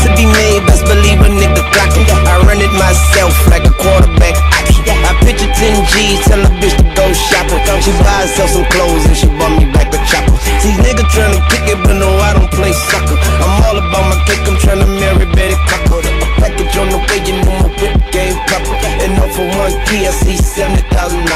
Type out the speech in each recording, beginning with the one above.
to be made, best believe a nigga clocking. I run it myself like a quarterback option. I picture 10 G's, tell a bitch to go shopping. She buy herself some clothes and she bought me back a chopper. These niggas tryna kick it, but no, I don't play soccer. I'm all about my cake, I'm tryna marry Betty Crocker. A package on the way, you know my whip game proper. And off for one key, I see $70,000.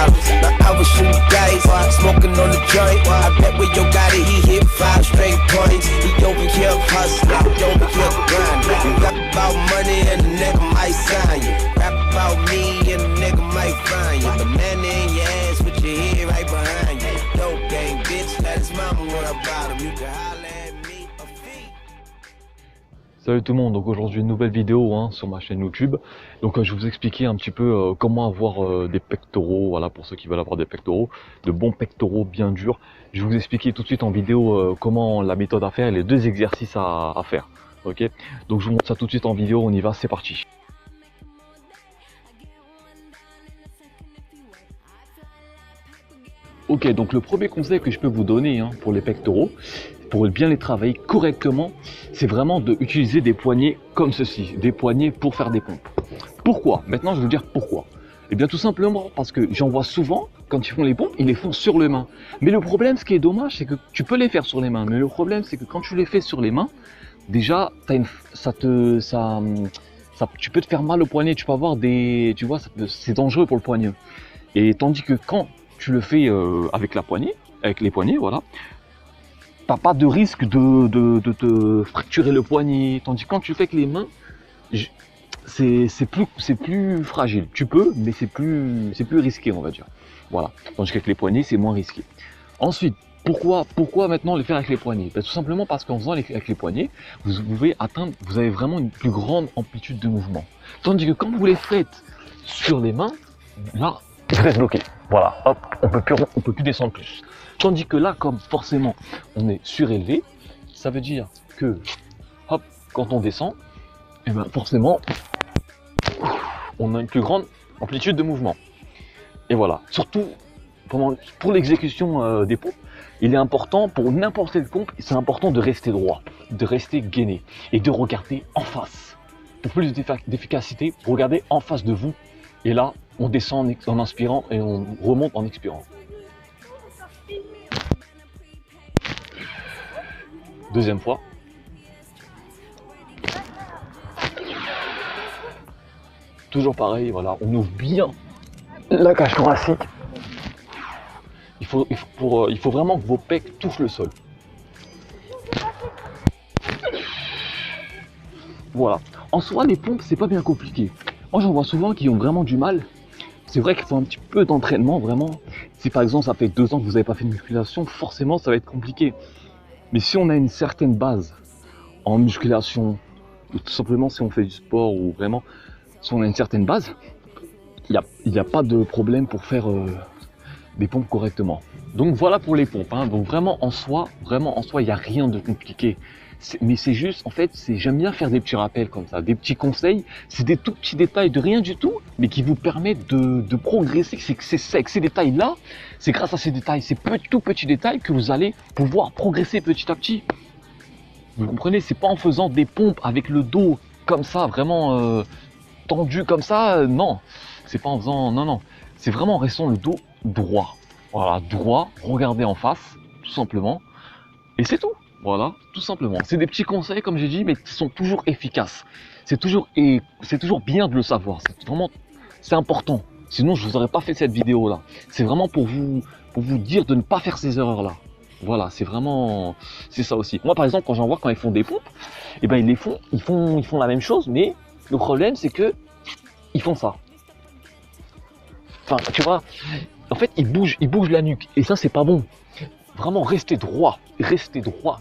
Now I was shooting dice, smoking on the joint. I bet where you got it, he hit 5 straight points. He over here hustling, he over here grinding. You rap about money and the nigga might sign you. Rap about me and the nigga might find you. The man in your ass with your head right behind you. Dope gang, bitch, let his mama worry about him. You can holler at me a fee. Salut tout le monde, donc aujourd'hui une nouvelle vidéo sur ma chaîne YouTube. Donc je vais vous expliquer un petit peu comment avoir des pectoraux, voilà, pour ceux qui veulent avoir des pectoraux, de bons pectoraux bien durs. Je vais vous expliquer tout de suite en vidéo comment la méthode à faire et les 2 exercices à faire. Ok, donc je vous montre ça tout de suite en vidéo, on y va, c'est parti. Ok, donc le premier conseil que je peux vous donner pour les pectoraux, pour bien les travailler correctement, c'est vraiment d'utiliser des poignets comme ceci, des poignets pour faire des pompes. Pourquoi? Maintenant je vais vous dire pourquoi. Eh bien tout simplement parce que j'en vois souvent, quand ils font les pompes, ils les font sur les mains. Mais le problème, ce qui est dommage, c'est que tu peux les faire sur les mains, mais le problème c'est que quand tu les fais sur les mains, déjà tu peux te faire mal au poignet, tu peux avoir des, tu vois, c'est dangereux pour le poignet. Et tandis que quand tu le fais avec les poignets, voilà, t'as pas de risque de te fracturer le poignet. Tandis que quand tu le fais avec les mains, c'est plus fragile. Tu peux, mais c'est plus risqué, on va dire. Voilà. Tandis qu'avec les poignets, c'est moins risqué. Ensuite, pourquoi maintenant les faire avec les poignets? Tout simplement parce qu'en faisant avec les poignets, vous avez vraiment une plus grande amplitude de mouvement. Tandis que quand vous les faites sur les mains, là, vous restez bloqué. Voilà, hop, on peut plus descendre plus. Tandis que là, comme forcément on est surélevé, ça veut dire que, hop, quand on descend, et ben forcément, on a une plus grande amplitude de mouvement. Et voilà, surtout pour l'exécution des pompes, il est important, pour n'importe quelle pompe, c'est important de rester droit, de rester gainé et de regarder en face. Pour plus d'efficacité, regardez en face de vous. Et là, on descend en inspirant et on remonte en expirant. Deuxième fois. Toujours pareil, voilà, on ouvre bien la cage thoracique. Il faut vraiment que vos pecs touchent le sol. Voilà. En soi, les pompes, c'est pas bien compliqué. Moi, j'en vois souvent qui ont vraiment du mal. C'est vrai qu'il faut un petit peu d'entraînement, vraiment. Si par exemple, ça fait 2 ans que vous n'avez pas fait de musculation, forcément, ça va être compliqué. Mais si on a une certaine base en musculation, ou tout simplement si on fait du sport, ou vraiment, si on a une certaine base, il n'y a pas de problème pour faire des pompes correctement. Donc voilà pour les pompes. Donc vraiment en soi, il n'y a rien de compliqué. Mais c'est juste, en fait, j'aime bien faire des petits rappels comme ça, des petits conseils. C'est des tout petits détails de rien du tout, mais qui vous permettent de progresser. C'est avec ces détails-là, c'est grâce à ces détails, ces tout petits détails que vous allez pouvoir progresser petit à petit. Vous comprenez, c'est pas en faisant des pompes avec le dos comme ça, vraiment tendu comme ça, non. C'est pas en faisant, non. C'est vraiment en restant le dos droit. Voilà, droit, regardez en face, tout simplement. Et c'est tout. Voilà, tout simplement. C'est des petits conseils, comme j'ai dit, mais qui sont toujours efficaces. C'est toujours bien de le savoir. C'est important. Sinon, je vous aurais pas fait cette vidéo là. C'est vraiment pour vous dire de ne pas faire ces erreurs là. Voilà, c'est ça aussi. Moi, par exemple, quand j'en vois quand ils font des pompes, eh ben ils font la même chose, mais le problème c'est que ils font ça. Enfin, tu vois, en fait, ils bougent la nuque, et ça c'est pas bon. Vraiment, restez droit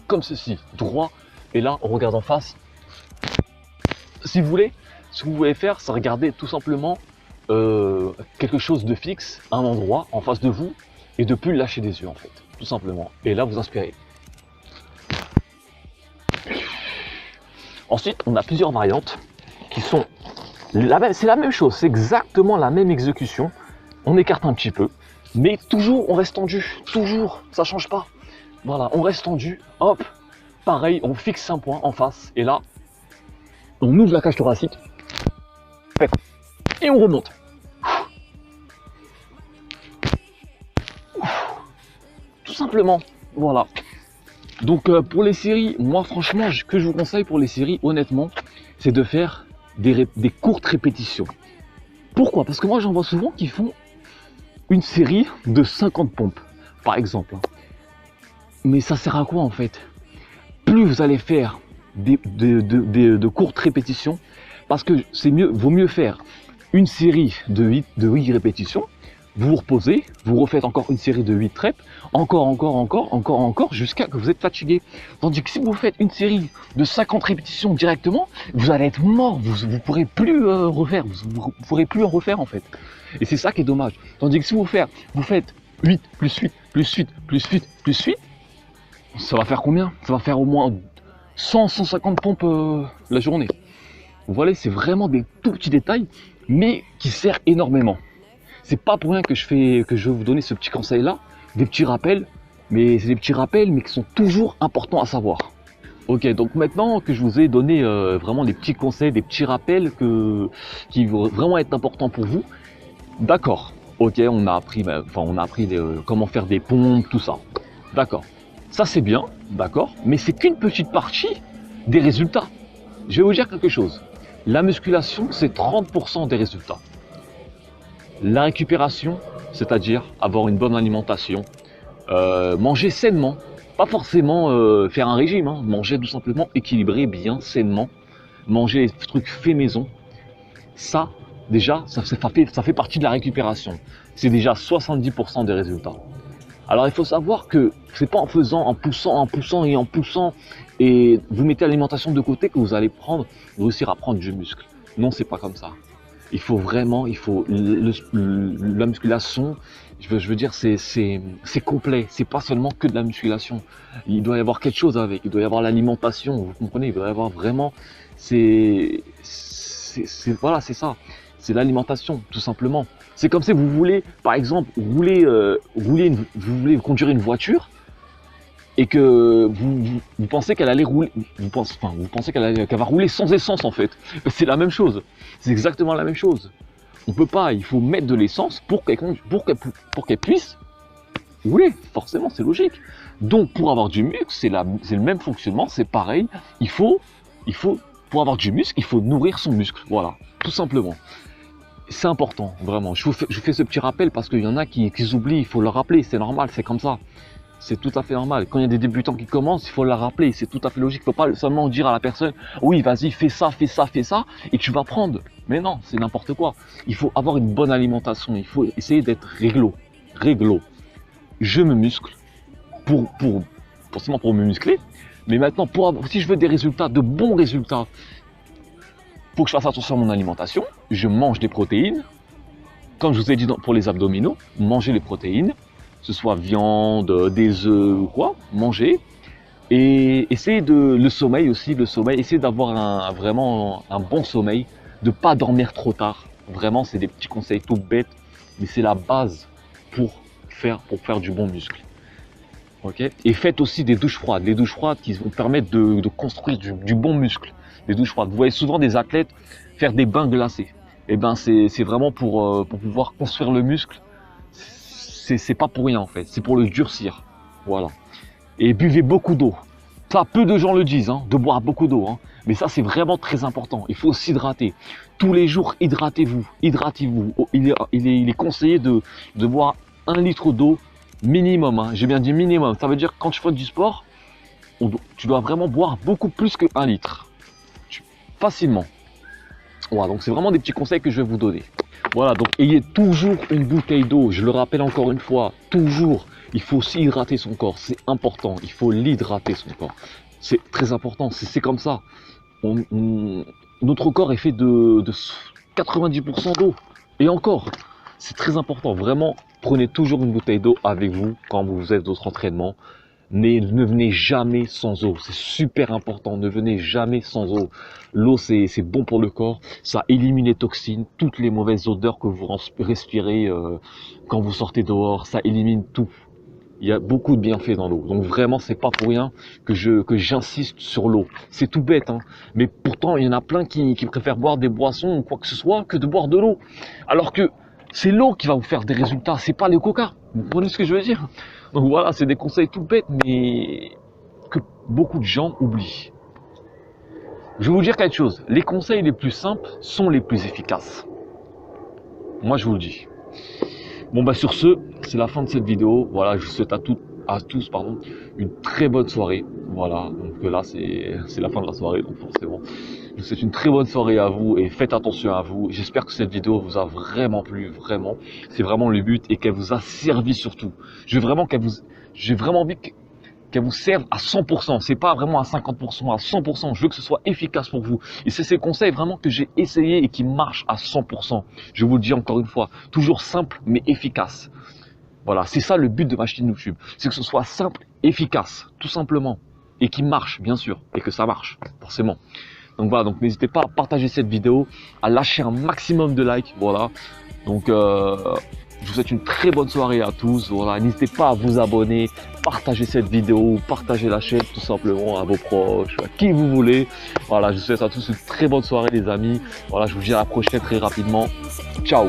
comme ceci, droit. Et là, on regarde en face. Si vous voulez, ce que vous voulez faire, c'est regarder tout simplement quelque chose de fixe, un endroit en face de vous, et de plus lâcher des yeux en fait, tout simplement. Et là, vous inspirez. Ensuite, on a plusieurs variantes qui sont c'est la même chose, c'est exactement la même exécution. On écarte un petit peu. Mais toujours, on reste tendu. Toujours, ça change pas. Voilà, on reste tendu. Hop, pareil, on fixe un point en face. Et là, On ouvre la cage thoracique. Et on remonte. Tout simplement. Voilà. Donc pour les séries, moi franchement, ce que je vous conseille pour les séries, honnêtement, c'est de faire des courtes répétitions. Pourquoi? Parce que moi j'en vois souvent qui font une série de 50 pompes, par exemple. Mais ça sert à quoi en fait? Plus vous allez faire de courtes répétitions, parce que c'est mieux, vaut mieux faire une série de 8 répétitions, vous vous reposez, vous refaites encore une série de 8 reps, encore, jusqu'à que vous êtes fatigué. Tandis que si vous faites une série de 50 répétitions directement, vous allez être mort, vous ne pourrez plus refaire, vous ne pourrez plus en refaire en fait. Et c'est ça qui est dommage. Tandis que si vous faites 8 plus 8 plus 8 plus 8 plus 8, ça va faire combien? Ça va faire au moins 100-150 pompes la journée. Vous voyez, c'est vraiment des tout petits détails, mais qui servent énormément. C'est pas pour rien que je vais vous donner ce petit conseil là, des petits rappels, mais c'est des petits rappels mais qui sont toujours importants à savoir. Ok, donc maintenant que je vous ai donné vraiment des petits conseils, des petits rappels qui vont vraiment être importants pour vous, d'accord, ok, on a appris comment faire des pompes, tout ça, d'accord, ça c'est bien, d'accord, mais c'est qu'une petite partie des résultats. Je vais vous dire quelque chose, la musculation c'est 30% des résultats. La récupération, c'est-à-dire avoir une bonne alimentation, manger sainement, pas forcément faire un régime, hein, manger tout simplement équilibré, bien sainement, manger des trucs faits maison, ça déjà, ça fait partie de la récupération. C'est déjà 70% des résultats. Alors il faut savoir que c'est pas en poussant et vous mettez l'alimentation de côté que vous allez réussir à prendre du muscle. Non, c'est pas comme ça. Il faut la musculation, je veux dire, c'est complet, c'est pas seulement que de la musculation. Il doit y avoir quelque chose avec, il doit y avoir l'alimentation, vous comprenez, il doit y avoir vraiment, voilà, c'est ça, c'est l'alimentation, tout simplement. C'est comme si vous voulez, par exemple, vous voulez conduire une voiture, et que vous pensez qu'elle allait rouler, vous pensez qu'elle va rouler sans essence en fait. C'est la même chose, c'est exactement la même chose. On peut pas, il faut mettre de l'essence pour qu'elle puisse rouler, forcément c'est logique. Donc pour avoir du muscle, c'est le même fonctionnement, c'est pareil, pour avoir du muscle, il faut nourrir son muscle, voilà, tout simplement. C'est important, vraiment. Je fais ce petit rappel parce qu'il y en a qui oublient, il faut le rappeler, c'est normal, c'est comme ça. C'est tout à fait normal. Quand il y a des débutants qui commencent, il faut la rappeler. C'est tout à fait logique. Il ne faut pas seulement dire à la personne « Oui, vas-y, fais ça, et tu vas prendre. » Mais non, c'est n'importe quoi. Il faut avoir une bonne alimentation. Il faut essayer d'être réglo. Je me muscle forcément pour me muscler. Mais maintenant, si je veux des résultats, de bons résultats, il faut que je fasse attention à mon alimentation. Je mange des protéines. Comme je vous ai dit pour les abdominaux, manger les protéines. Que ce soit viande, des œufs ou quoi, manger. Et essayer le sommeil aussi, essayer d'avoir vraiment un bon sommeil, de ne pas dormir trop tard. Vraiment, c'est des petits conseils tout bêtes, mais c'est la base pour faire du bon muscle. Okay. Et faites aussi des douches froides. Les douches froides qui vont permettre de construire du bon muscle. Les douches froides. Vous voyez souvent des athlètes faire des bains glacés. Et ben c'est vraiment pour pouvoir construire le muscle. C'est pas pour rien en fait, c'est pour le durcir. Voilà. Et buvez beaucoup d'eau. Ça, peu de gens le disent, hein, de boire beaucoup d'eau. Hein. Mais ça, c'est vraiment très important. Il faut s'hydrater. Tous les jours, hydratez-vous. Il est conseillé de boire 1 litre d'eau minimum. Hein. J'ai bien dit minimum. Ça veut dire que quand tu fais du sport, tu dois vraiment boire beaucoup plus que 1 litre. Facilement. Voilà, donc c'est vraiment des petits conseils que je vais vous donner. Voilà, donc ayez toujours une bouteille d'eau, je le rappelle encore une fois, toujours, il faut aussi hydrater son corps, c'est important, il faut l'hydrater son corps. C'est très important, c'est comme ça. Notre corps est fait de 90% d'eau, et encore, c'est très important, vraiment, prenez toujours une bouteille d'eau avec vous quand vous êtes votre entraînement. Ne venez jamais sans eau, c'est super important, ne venez jamais sans eau. L'eau c'est bon pour le corps, ça élimine les toxines, toutes les mauvaises odeurs que vous respirez quand vous sortez dehors, ça élimine tout. Il y a beaucoup de bienfaits dans l'eau, donc vraiment c'est pas pour rien que j'insiste sur l'eau. C'est tout bête, hein, mais pour pourtant, il y en a plein qui préfèrent boire des boissons ou quoi que ce soit que de boire de l'eau. Alors que c'est l'eau qui va vous faire des résultats, c'est pas les coca. Vous comprenez ce que je veux dire? Donc voilà, c'est des conseils tout bêtes, mais que beaucoup de gens oublient. Je vais vous dire quelque chose, les conseils les plus simples sont les plus efficaces. Moi, je vous le dis. Bon, bah sur ce, c'est la fin de cette vidéo. Voilà, je vous souhaite à tous une très bonne soirée. Voilà, donc là, c'est la fin de la soirée, donc forcément. Je vous souhaite une très bonne soirée à vous et faites attention à vous. J'espère que cette vidéo vous a vraiment plu, vraiment. C'est vraiment le but et qu'elle vous a servi surtout. J'ai vraiment envie qu'elle vous serve à 100%. C'est pas vraiment à 50%, à 100%. Je veux que ce soit efficace pour vous. Et c'est ces conseils vraiment que j'ai essayé et qui marchent à 100%. Je vous le dis encore une fois, toujours simple mais efficace. Voilà, c'est ça le but de ma chaîne YouTube. C'est que ce soit simple, efficace, tout simplement. Et qui marche, bien sûr. Et que ça marche, forcément. Donc voilà, donc n'hésitez pas à partager cette vidéo, à lâcher un maximum de likes. Voilà. Donc je vous souhaite une très bonne soirée à tous. Voilà, n'hésitez pas à vous abonner, partager cette vidéo, partager la chaîne tout simplement à vos proches, à qui vous voulez. Voilà, je vous souhaite à tous une très bonne soirée les amis. Voilà, je vous dis à la prochaine très rapidement. Ciao.